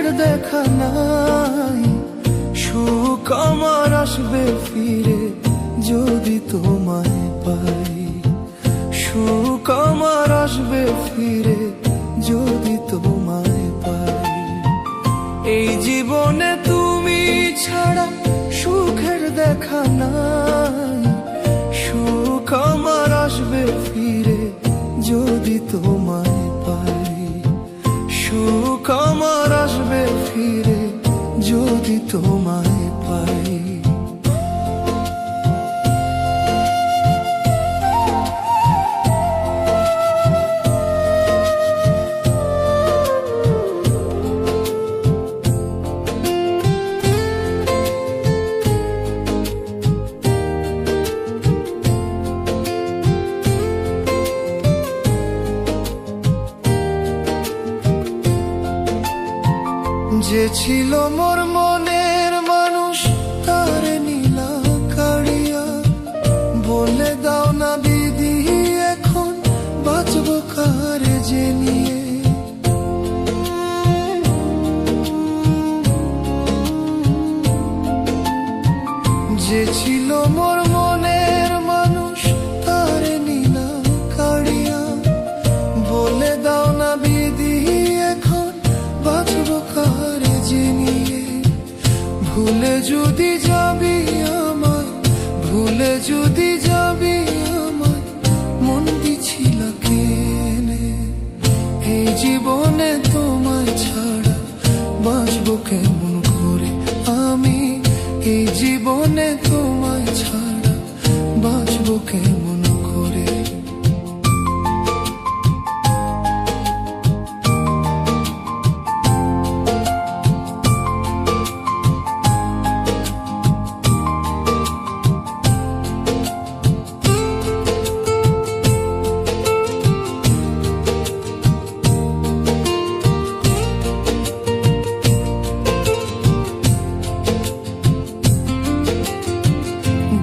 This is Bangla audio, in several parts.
সুখের দেখা নাই। সুখ আমার আসবে ফিরে যদি তোমায় পাই। সুখ আমার আসবে ফিরে যদি তোমায় পাই। এই জীবনে তুমি ছাড়া সুখের দেখা নাই। সুখ আমার আসবে ফিরে যদি তোমায় পাই। সুখ আমার আসবে ফিরে যদি তোমায় পাই। যে ছিল মোর মনের মানুষ তার নীলা কাড়িয়া। বলে দাও না দিদি এখন বাঁচবো কারে যে নিয়ে। যে ছিল মোর মনের মানুষ তার নীলা কাড়িয়া। বলে দাও না দিদি এখন বাঁচবো কারে যে নিয়ে। ভুলে যদি যাবি আমায়, ভুলে যদি যাবি আমায়, মন দিছিল কেনে। এই জীবনে তোমায় ছাড়া বাঁচবো কেমন করে আমি। এই জীবনে তোমায় ছাড়া বাঁচবো কেমন করে।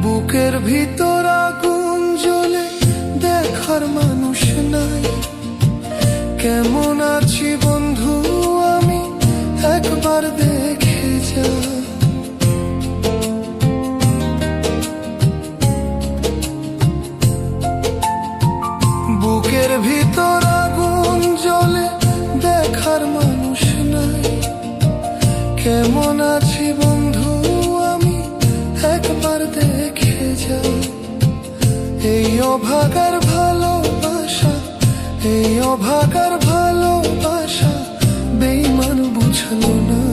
বুকের ভিতর আগুন জ্বলে দেখার মানুষ নাই। কেমন আছি বন্ধু আমি একবার দেখে যা। বুকের ভিতর আগুন জ্বলে দেখার মানুষ নাই। কেমন আছি বন্ধু আমি একবার দেখে যা। এই অভাগার ভালোবাসা, এই অভাগার ভালোবাসা বেঈমান বুঝলো না।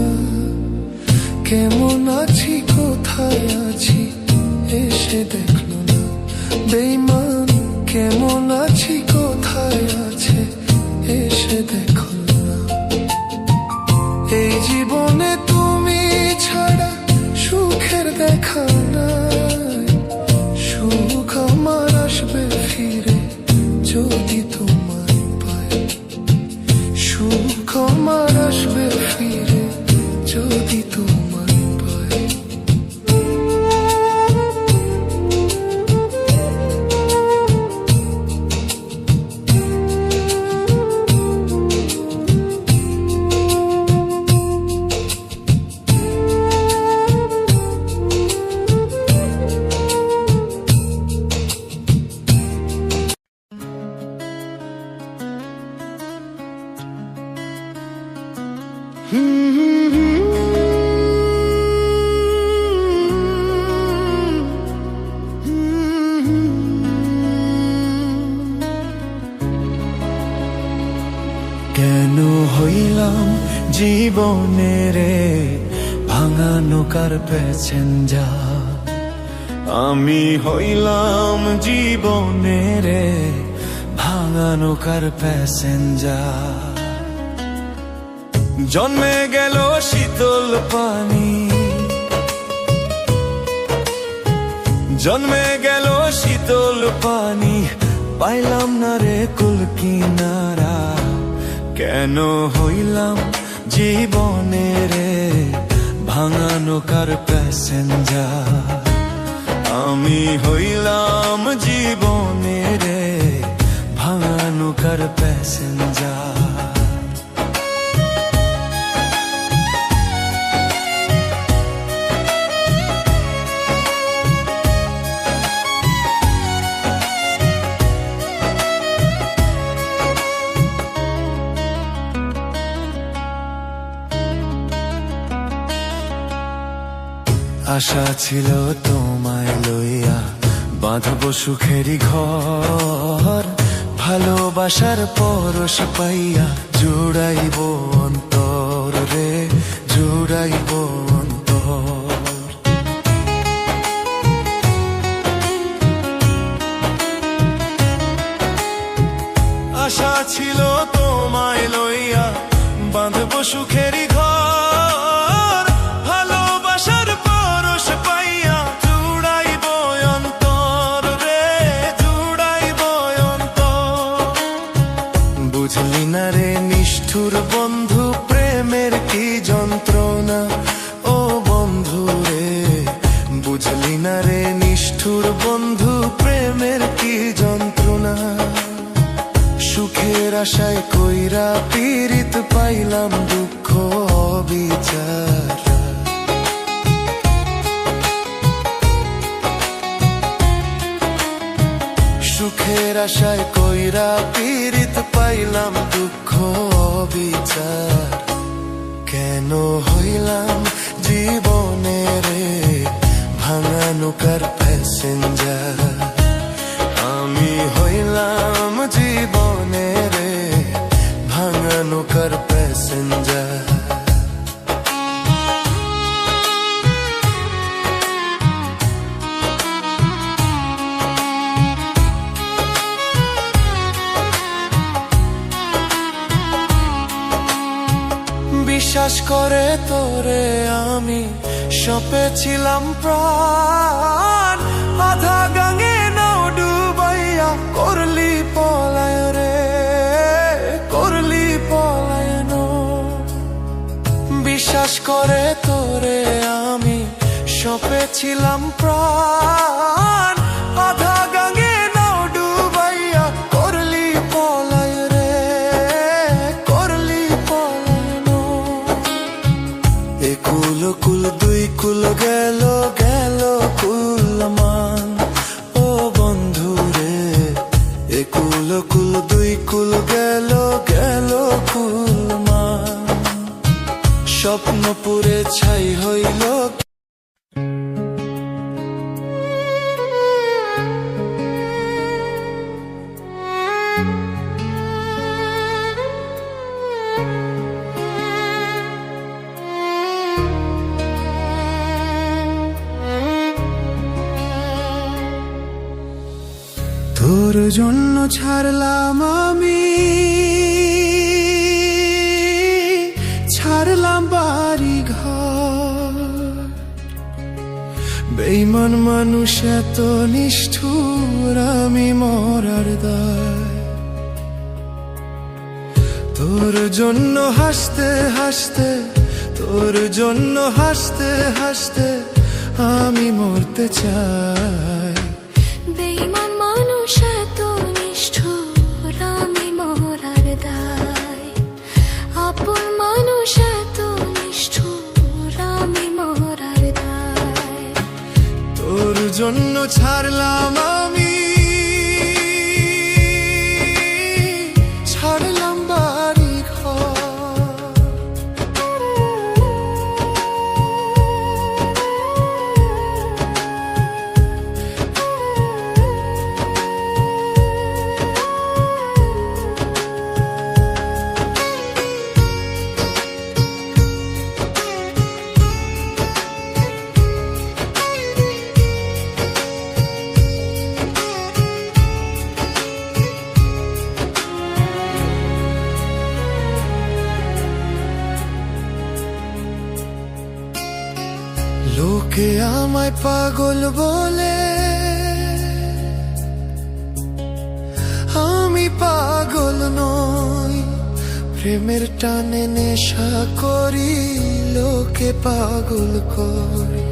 কেমন আছি কোথায় আছি এসে দেখলো না। বেঈমান কেমন আছি কোথায় আছে এসে দেখলো না। এই জীবনে তুমি ছাড়া সুখের দেখা নাই। সুখ আমার আসবে ফিরে যদি তোমায় পাই। সুখ আমার আসবে ফিরে যদি তোমায় পাই। কেন হইলাম জীবনের ভাঙা নৌকার প্যাসেঞ্জার। আমি হইলাম জীবনের ভাঙা নৌকার প্যাসেঞ্জার। জন্মে গেল শীতল পানি, জন্মে গেল শীতল পানি, পাইলাম না রে কুল কিনারা। কেন হইলাম জীবনের ভাঙা নৌকার প্যাসেঞ্জার। আমি হইলাম জীবনের ভাঙা নৌকার প্যাসেঞ্জার। আশা ছিল তোমায় লইয়া বাঁধব সুখেরই ঘর, ভালোবাসার পরশ পাইয়া জুড়াইব অন্তর রে, জুড়াইব অন্তর। আশা ছিল তোমায় লইয়া বাঁধব সুখেরই ঘর, ভালোবাসার পরশ পাইয়া জুড়াইব অন্তর রে, জুড়াইব অন্তর। বুঝলি না রে নিষ্ঠুর বন্ধু প্রেমের কি যন্ত্রণা, ও বন্ধু রে বুঝলি না রে নিষ্ঠুর বন্ধু প্রেমের কি যন্ত্রণা। সুখের আশায় কইরা পীড়িত পাইলাম দুঃখ অবিচার, সুখের আশায় কইরা পীড়িত পাইলাম দুঃখ অবিচার। কেন হইলাম জীবনে রে ভাঙা নৌকার প্যাসেঞ্জার, আমি হইলাম জীবনে রে ভাঙা নৌকার প্যাসেঞ্জার। বিশ্বাস করে তোরে আমি সপেছিলাম প্রাণ, আধা গাঙে নাও ডুবাইয়া করলি পলায় রে, করলি পলায়ন। বিশ্বাস করে তোরে আমি সপেছিলাম প্রাণ, আধা গাঙে নাও ডুবাইয়া করলি পলায় রে, করলি পলায়ন। একুল কুল দুই কুল গেল গেল কুল মান, ও বন্ধু রে একুল কুল দুই কুল গেল গেল কুল মান। স্বপ্ন পুরে ছাই হইল তোর জন্য ছাড়লাম আমি, ছাড়লাম বাড়ি ঘর। বেঈমান মানুষ এত নিষ্ঠুর আমি মরার দায়। তোর জন্য হাসতে হাসতে, তোর জন্য হাসতে হাসতে আমি মরতে চাই। বেঈমান মানুষ এত নিষ্ঠুর আমি মরার দায়। আপন মানুষ এত নিষ্ঠুর আমি মরার দায়। তোর জন্য ছাড়লাম আমি, ছাড়লাম বাড়ি ঘর। লোকে আমায় পাগল বলে, আমি পাগল নই। প্রেমের টানে নেশা করি, লোকে পাগল করি।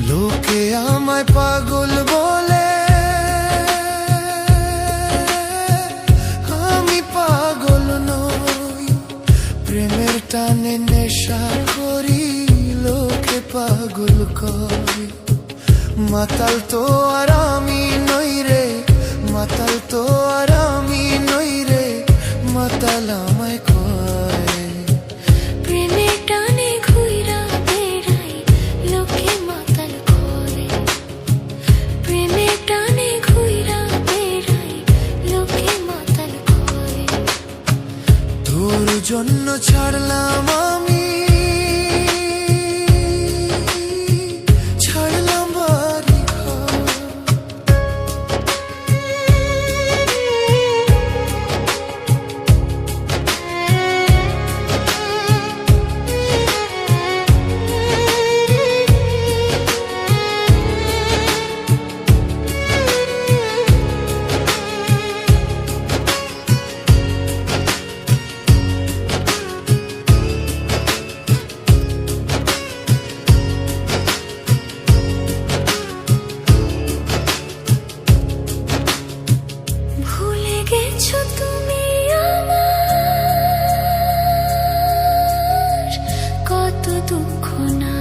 লোকে আমায় পাগল বলে, প্রেমের টানে নেশা করি, লোকে পাগল করি। মাতাল তো আর আমি নই রে, মাতাল তো আর আমি নই রে, মাতাল আমায় কয়। প্রেমের টানে ঘুইরা বেড়াই লোকে মাতাল করে। প্রেমের টানে ঘুইরা বেড়াই লোকে মাতাল করে। তোর জন্য ছাড়লাম আমি, ছাড়লাম বাড়ি ঘর। ভুলে গেছো তুমি আমার কত দুঃখ না।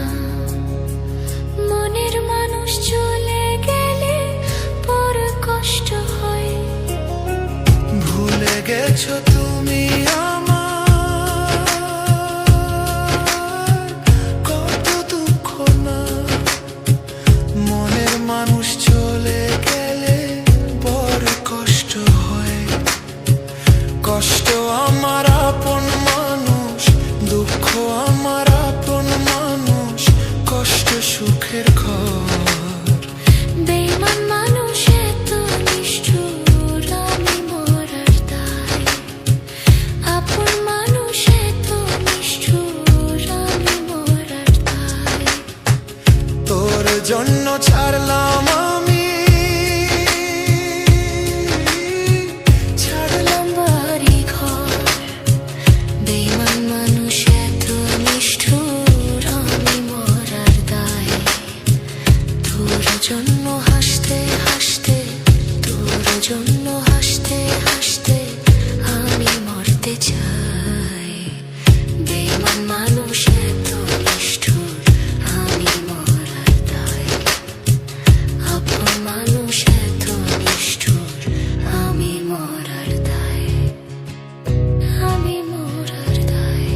মনের মানুষ চলে গেলে বড় কষ্ট হয়। ভুলে গেছো তুমি আমার কত দুঃখ না। মনের মানুষ চলে গেলে বড় কষ্ট হয়। কষ্ট আমার আপন মানুষ, দুঃখ আমার আপন মানুষ, কষ্ট সুখের ঘর। বেঈমান মানুষ এত নিষ্ঠুর আমি মরার দায়। আপন মানুষ এত নিষ্ঠুর আমি মরার দায়। তোর জন্য ছাড়লাম আমি, ছাড়লাম বাড়ি ঘর। বেঈমান মানুষ এত নিষ্ঠুর আমি মরার দায়। তোর জন্য হাসতে হাসতে, তোর জন্য হাসতে হাসতে আমি মরতে চাই। বেঈমান মানুষ এত নিষ্ঠুর আমি মরার দায়। আপন মানুষ এত নিষ্ঠুর আমি মরার দায়। আমি মরার দায়।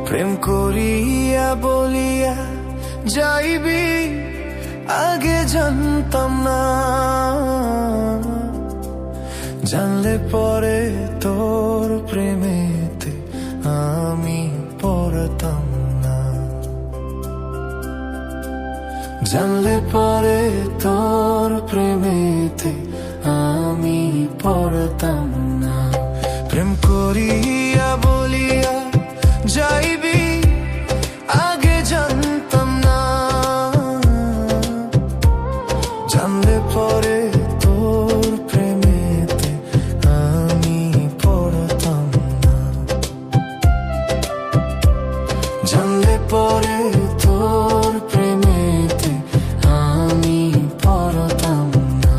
প্রেম করিয়া বলিয়া যাইবি, আগে জানতাম না। জানলে পরে তোর প্রেমেতে আমি পড়তাম না। জানলে পরে তোর প্রেমেতে আমি পড়তাম না। প্রেম করিয়া বলিয়া যাইবি, আগে জানতাম না। জানলে পরে তোর প্রেমেতে আমি পড়তাম না। জানলে পরে তোর প্রেমেতে আমি পড়তাম না।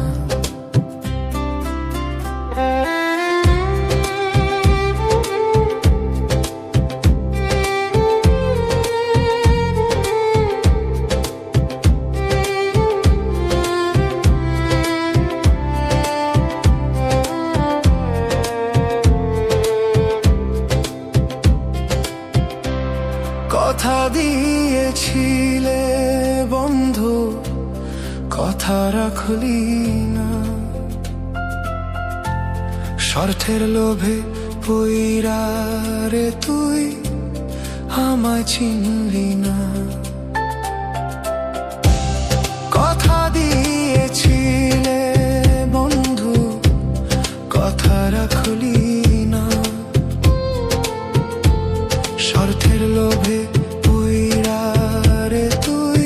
কথা দিয়েছিলে বন্ধু, কথা রাখলি না। স্বার্থের লোভে পইরা রে তুই আমায় চিনলি না। কথা দিয়েছিলে বন্ধু, কথা রাখলি না। স্বার্থের লোভে পইরা রে তুই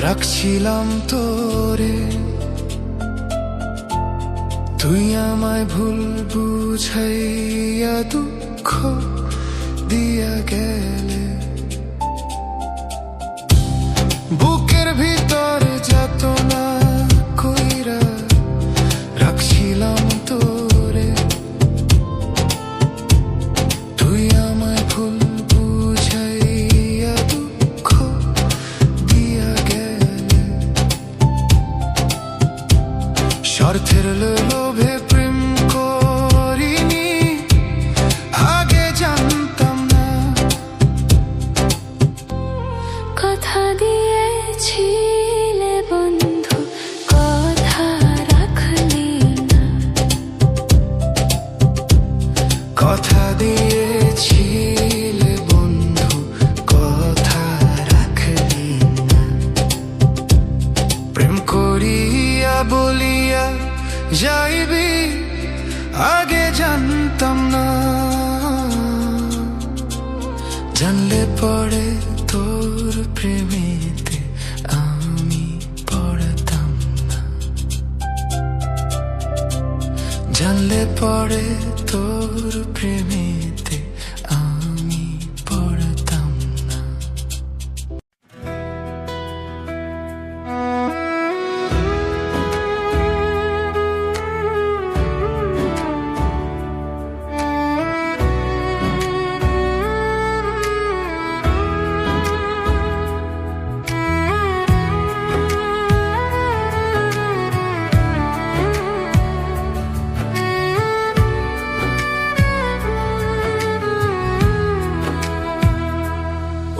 রাখছিলাম তোরে, তুই আমায় ভুল বুঝাইয়া দুঃখ দিয়া গেলে। বুকের ভিতর যাতনা কইরা রাখছিলাম তোরে, তুই আমায় ভুল বুঝাইয়া দুঃখ দিয়া গেলে। স্বার্থের লোভে প্রেম করিনি, আগে জানতাম না। কথা দিয়েছিলে বন্ধু, কথা রাখলি না। কথা দিয়েছিলে বন্ধু, কথা রাখলি না। প্রেম করিয়া বলিয়া যাইবি, আগে জানতাম না। জানলে পরে তোর প্রেমেতে আমি পড়তাম না। জানলে পরে তোর প্রেমেতে আমি পড়তাম না।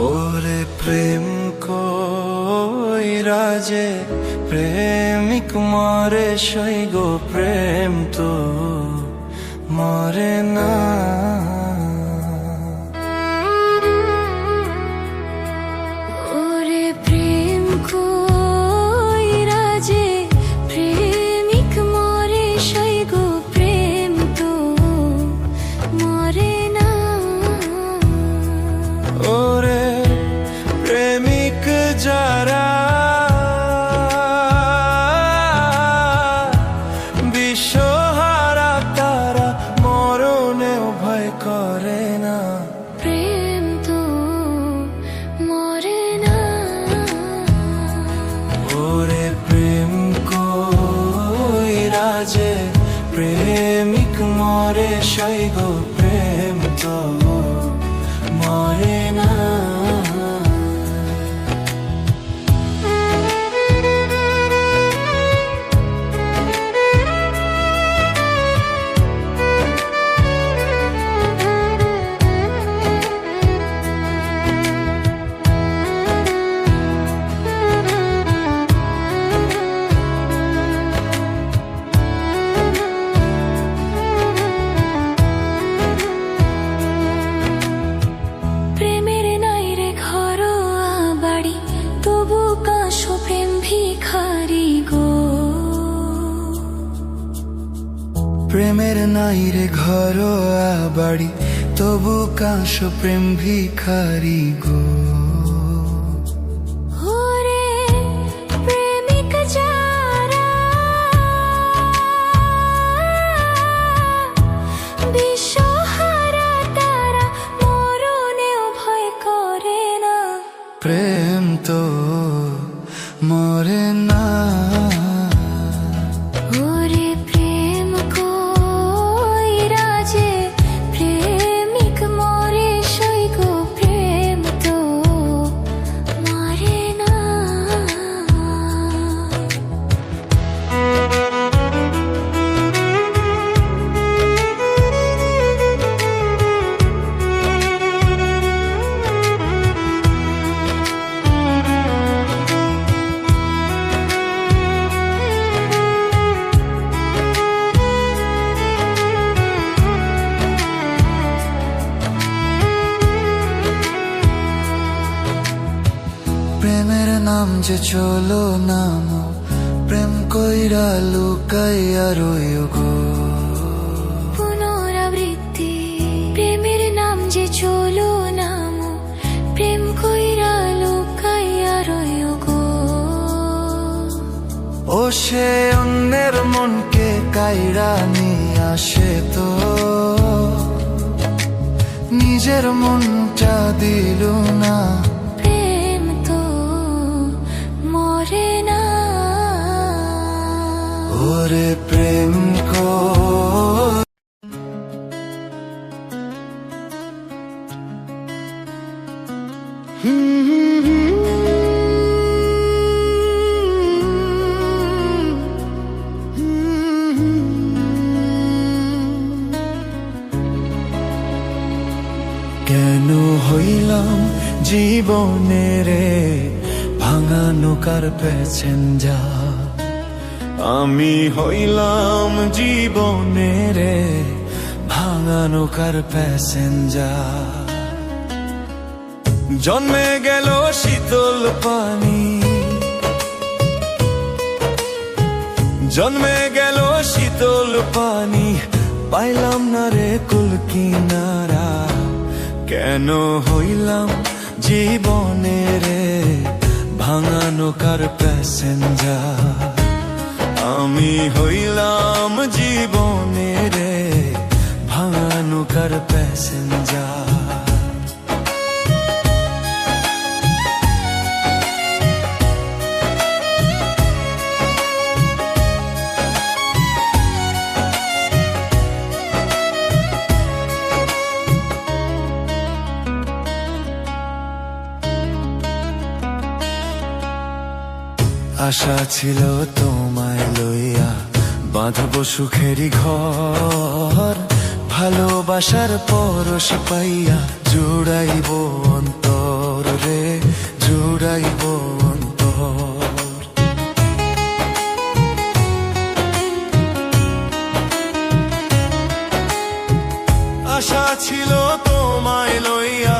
ওরে প্রেম কইরা যে প্রেমিক মরে, সই গো প্রেম তো মরে না। ওরে প্রেম কইরা যে প্রেমিক মরে, সই গো প্রেম তো মরে না। ওরে প্রেমিক যারা বিশ্বহারা, তারা মরণেও ভয় করে না। প্রেম তো মরে না। ওরে প্রেম কইরা যে প্রেমিক মরে, সই গো প্রেম তো মরে না। প্রেমের নাই রে ঘরোয়া বাড়ি, তবু কাশো প্রেম ভিখারি গো। প্রেমের নাই রে ঘরোয়া বাড়ি, তবু কাঁসো প্রেম ভিখারি গো। ওরে প্রেমিক যারা বিশ্বহারা, তারা মরণেও ভয় করে না। প্রেম তো মরে না। ওরে প্রেম কইরা যে প্রেমিক মরে, সই গো প্রেম তো মরে না। প্রেমের নাম যে চলো নাম, প্রেম কইরা লুকাইয়া রইও গো। পুনরাবৃত্তি প্রেমের নাম যে চলো নাম, প্রেম কইরা লুকাইয়া রইও গো। সে অন্যের মনকে কাইরা নিয়ে আসে তো নিজের মনটা দিল না। প্রেম তো মরে না। ওরে প্রেম কেন হইলাম জীবনের ভাঙা নৌকার প্যাসেঞ্জার, আমি হইলাম জীবনের ভাঙা নৌকার প্যাসেঞ্জার। জন্মে গেল শীতল পানি, জন্মে গেল শীতল পানি, পাইলাম না রে কুল কিনারা। কেন হইলাম জীবনের ভাঙা নৌকার প্যাসেঞ্জার, আমি হইলাম জীবনের ভাঙা নৌকার প্যাসেঞ্জার। আশা ছিল তোমায় লইয়া বাঁধব সুখেরই ঘর, ভালোবাসার পরশ পাইয়া জুড়াইব অন্তর রে, জুড়াইব অন্তর। আশা ছিল তোমায় লইয়া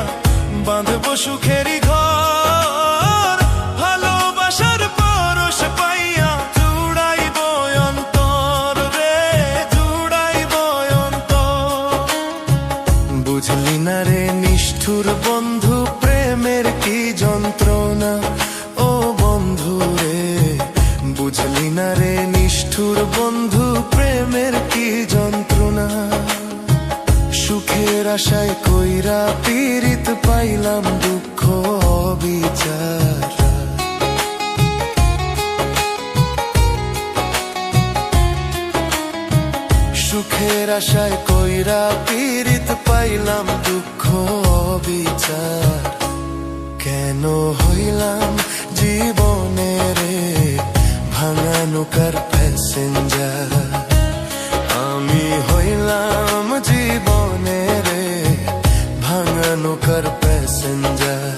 বাঁধব সুখেরই ঘর, ভালোবাসার পরশ পাইয়া জুড়াইব অন্তর রে, জুড়াইব অন্তর। বুঝলি না রে নিষ্ঠুর বন্ধু প্রেমের কি যন্ত্রণা, ও বন্ধু রে বুঝলি না রে নিষ্ঠুর বন্ধু প্রেমের কি যন্ত্রণা। সুখের আশায় কইরা পীড়িত পাইলাম দুঃখ অবিচার। সুখের আশায় কইরা পীড়িত পাইলাম দুঃখ অবিচার। কেন হইলাম জীবনের ভাঙা নৌকার প্যাসেঞ্জার, আমি হইলাম জীবনের ভাঙা নৌকার প্যাসেঞ্জার।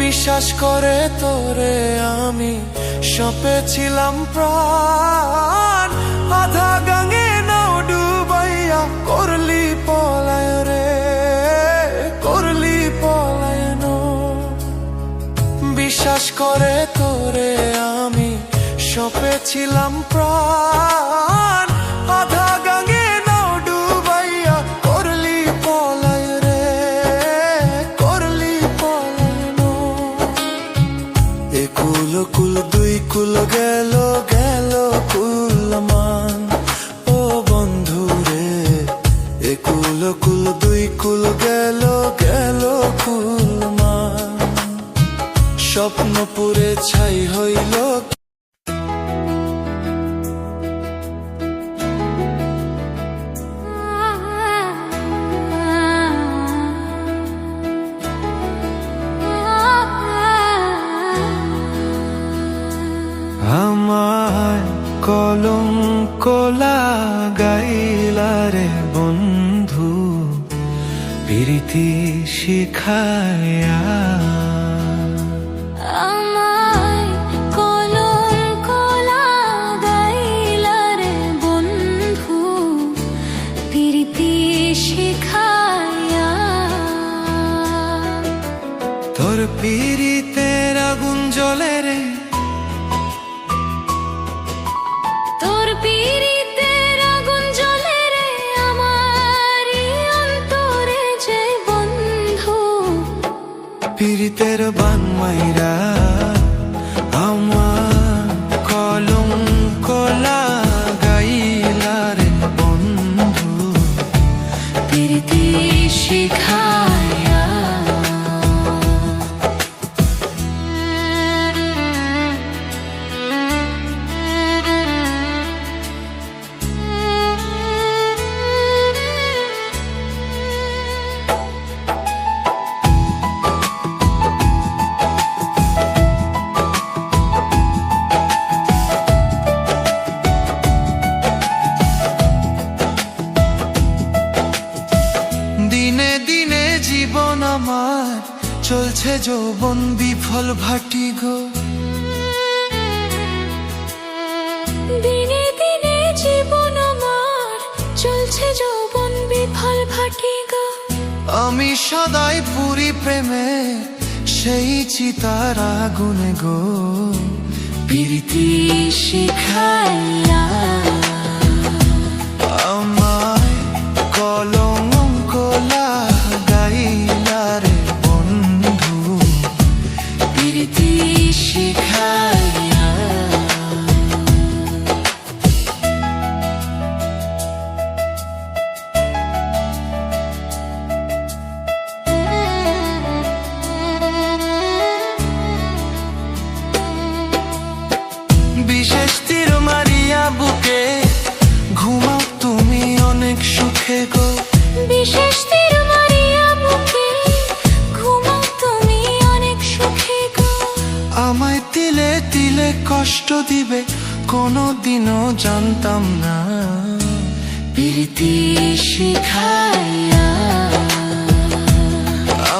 বিশ্বাস করে তোরে আমি সপেছিলাম প্রাণ, আধা গাঙে নাও ডুবাইয়া করলি পলায় রে, করলি পলায়ন। বিশ্বাস করে তোরে আমি সপেছিলাম প্রাণ, আধা গাঙে নাও ডুবাইয়া করলি পলায় রে, করলি পলায়ন। একুল কুল দুই কুল গেল গেল কুল মান, ও বন্ধু রে একুল কুল দুই কুল গেল গেল কুল মান। স্বপ্ন পুরে ছাই হইল আমার কলঙ্ক লাগাইলা রে বন্ধু প্রীতি শিখায়া। আমায় কলঙ্ক লাগাইলা রে বন্ধু প্রীতি শিখায়া। তোর পীড়িতের আগুন জ্বলে রে, মাইরা আমার কলঙ্ক লাগাইলা রে বন্ধু প্রীতি শিখাইয়া। দিনে দিনে জীবন আমার চলছে যৌবন বিফল ভাটি গো। দিনে দিনে জীবন আমার চলছে যৌবন বিফল ভাটি গো। আমি সদাই পুরি প্রেমে সেই চিতার আগুনে গো। প্রীতি শিখাইয়া আমায় কলঙ্ক লাগাইলা রে বন্ধু প্রীতি শিখাইয়া। বিশেষ তীর মারিয়া বুকে ঘুমাও তুমি অনেক সুখে গো। বিশেষ তীর মারিয়া বুকে ঘুমাও তুমি অনেক সুখে গো। আমায় তিলে তিলে কষ্ট দিবে কোনোদিনও জানতাম না। প্রীতি শিখাইয়া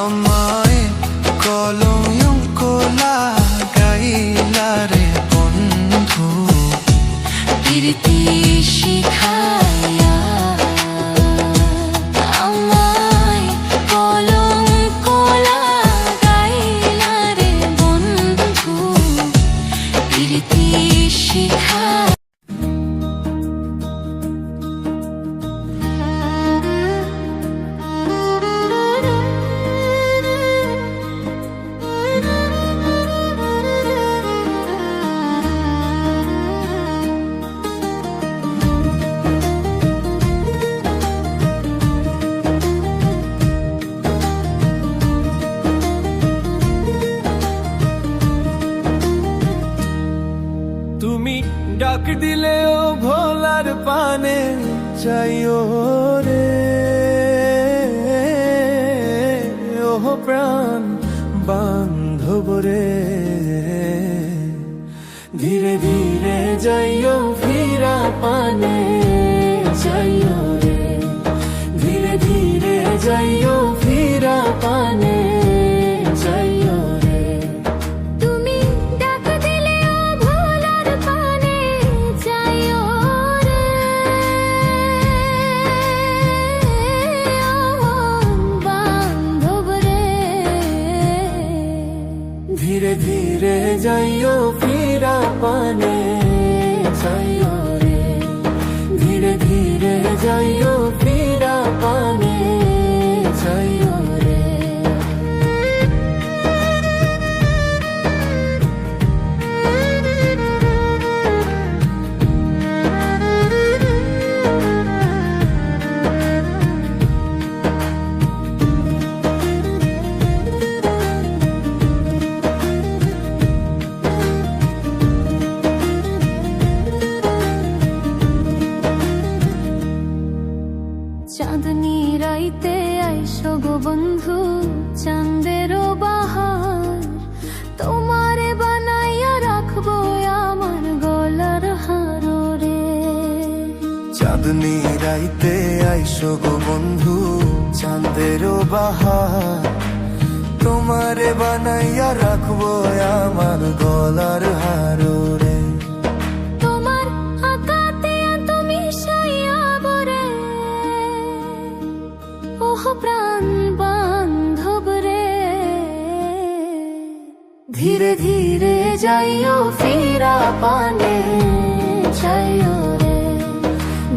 আমায় কলঙ্ক লাগাইলা রে বন্ধু প্রীতি শিখাইয়া। আমায় কলঙ্ক লাগাইলা রে বন্ধু প্রীতি শিখাইয়া। তুমি ডাক দিলেও ভোলার পানে চাইও রে। ওহ প্রাণ বান্ধব রে ধীরে ধীরে যাইও ফিরা পানে চাইও রে। ধীরে ধীরে যাইও ফিরা পানে চাইও রে। তুমি ডাক দিলেও ভোলার পানে যাইও রে। ও বান্ধব রে ধীরে ধীরে যাইও ফিরা পানে চাইও রে। ধীরে ধীরে যাইও ফিরা পানে চাইও রে। চাঁদনি রাইতে আইসো গো বন্ধু চাঁদেরও বাহার। তোমারে বানাইয়া রাখবো আমার গলার হার রে। চাঁদনি রাইতে আইসো গো বন্ধু চাঁদেরও বাহার। তোমারে বানাইয়া রাখবো আমার গলার হার রে। তোমার আকাতে তুমি সাইয়া বরে ওহ প্রাণ বান্ধব রে। ধীরে ধীরে যাইও ফিরা পানে চাইও রে।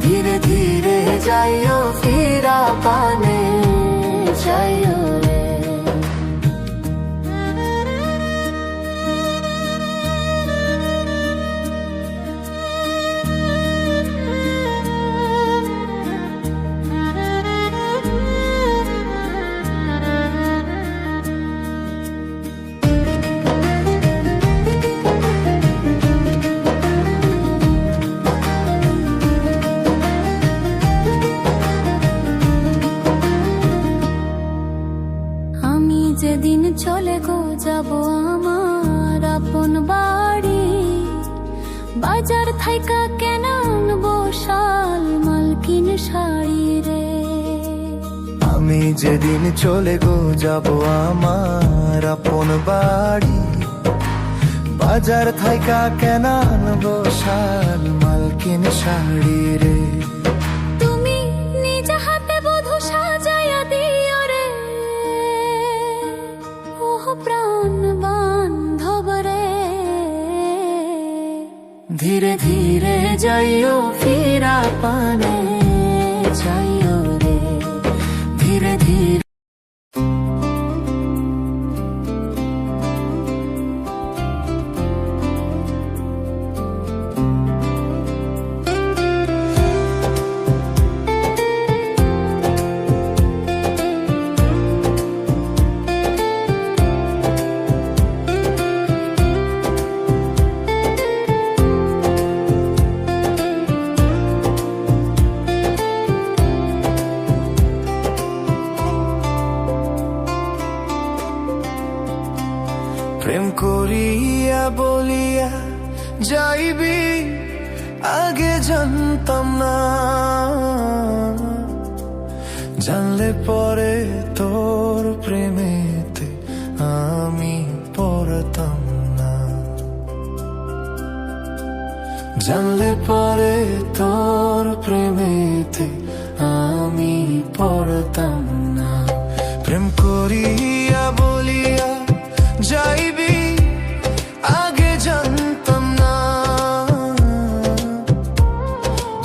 ধীরে ধীরে যাইও ফিরা পানে চাইও রে। বাজার থাইকা কেন আনবো শাল মালকিন শাড়ি রে। আমি যেদিন চলে গো যাব আমার আপন বাড়ি, বাজার থাইকা কেন আনবো শাল মালকিন শাড়ি রে। তুমি নিজ হাতে বধূ সাজাইয়া দিও রে, ওহ প্রাণ বান্ধব রে। ধীরে ধীরে যাইও ফিরা পানে যাইও রে, ধীরে ধীরে। প্রেম করিয়া বলিয়া যাইবি আগে জানতাম না, জানলে পরে তোর প্রেমেতে আমি পড়তাম না, জানলে পরে তোর প্রেমেতে আমি পড়তাম না। প্রেম করিয়া বলিয়া যাইবি আগে জানতাম না,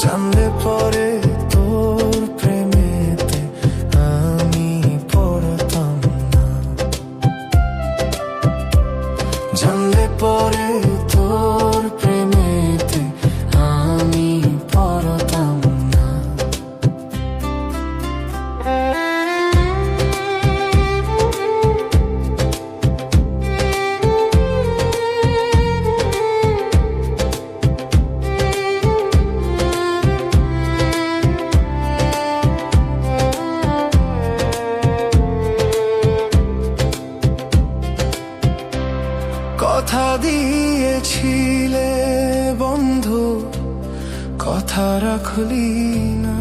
জানলে পরে তোর প্রেমেতে আমি পড়তাম না, জানলে পরে তোর প্রেমেতে আমি পড়তাম না। কথা দিয়েছিলে বন্ধু, কথা রাখলি না,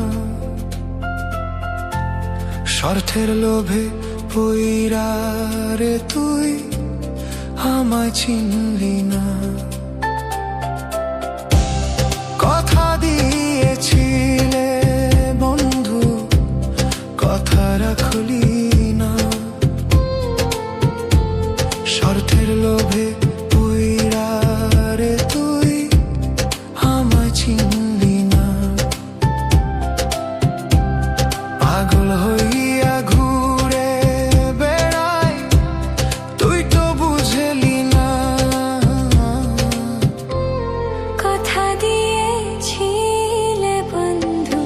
স্বার্থের লোভে পইরা রে তুই আমায় চিনলি না। কথা দিয়েছিলে বন্ধু, কথা রাখলি না, স্বার্থের লোভে পইরা রে তুই আমায় চিনলি না। পাগল হইয়া ঘুরে বেড়াই তুই তো বুঝলি না, কথা দিয়েছিলে বন্ধু,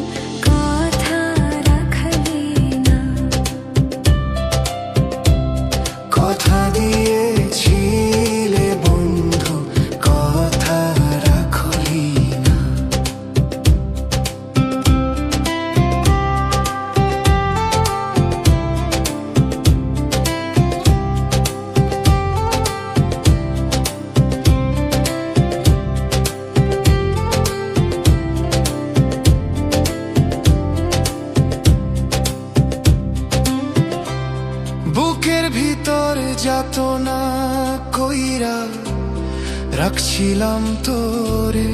কথা রাখলি না, কথা দিয়েছিলে বন্ধু, কথা রাখলি না। বুকের ভিতর যাতনা কইরা রাখছিলাম তোরে,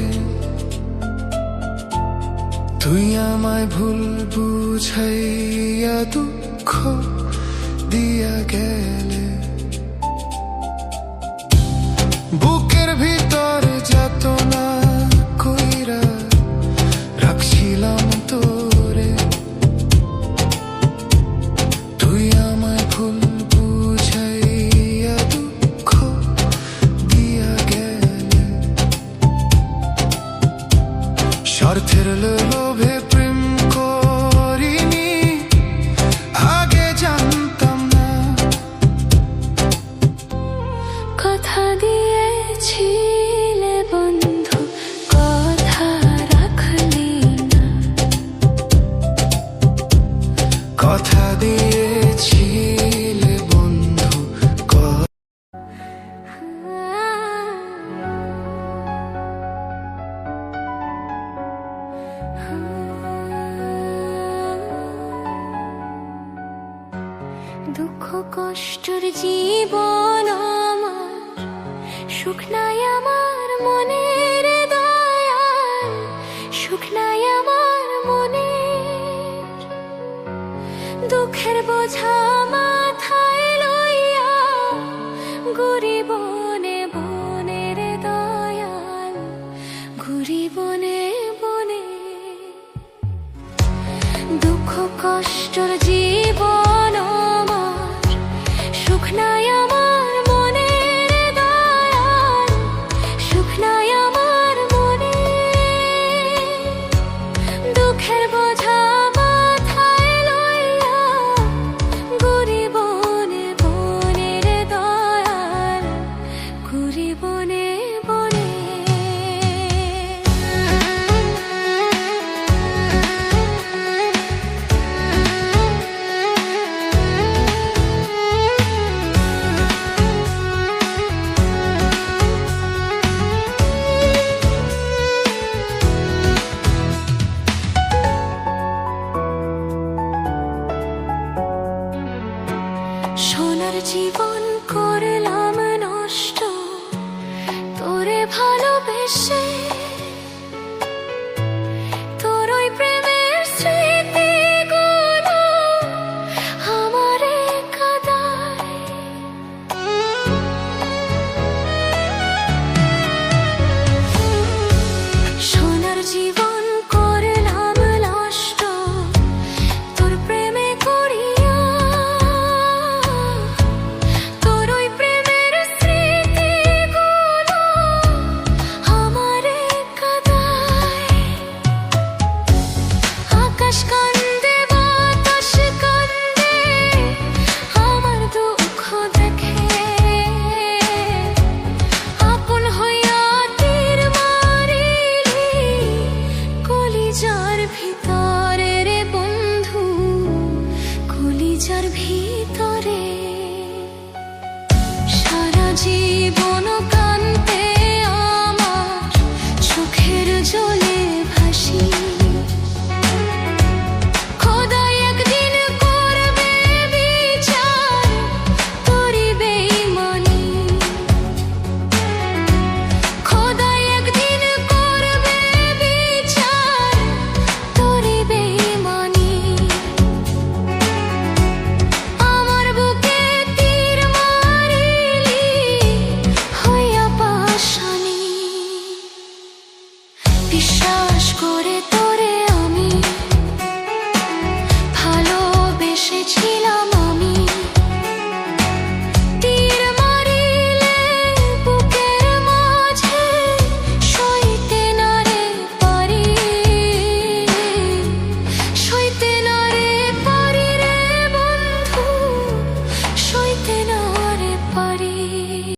তুই আমায় ভুল বুঝাইয়া দুঃখ দিয়া গেলে। বুকের ভিতর যাতনা কইরা রাখছিলাম তোরে, তুই আমায় ভুল বুঝাইয়া দুঃখ দিয়া গেলে। স্বার্থের লোভে প্রেম করিনি আগে জানতাম না, কথা দিয়েছিলে বন্ধু, কথা রাখলি না, কথা দিয়েছিলে বন্ধু, কষ্টর জীবন আমার, সুখ নাই আমার মনের দয়াল, সুখ নাই আমার মনের। দুঃখের বোঝা মাথায় লইয়া ঘুরি বনে বনের দয়াল, ঘুরি বনে বনে। দুঃখ কষ্টর জীবন আমার, সুখ নাই আমার মনের দয়াল, সুখ নাই আমার মনে। দুঃখের বোঝা মাথায় লইয়া ঘুরি বনে বনের দয়াল, ঘুরি বনে বনে। সোনার জীবন করলাম নষ্ট তোরে ভালোবেসে, তোর ওই প্রেমের স্মৃতিগুলো আমারে কাঁদায়। সোনার জীবন করলাম নষ্ট তোর প্রেমে করিয়া, তোর ওই প্রেমের স্মৃতিগুলো আমারে কাঁদায়। আকাশ কান্দে বাতাস কান্দে আমার দুঃখ দেখে, আপন হইয়া তীর মারিলি কলিজার ভিতরে রে বন্ধু, কলিজার ভিতরে। সারা জীবন কান্দে আমার চোখের জল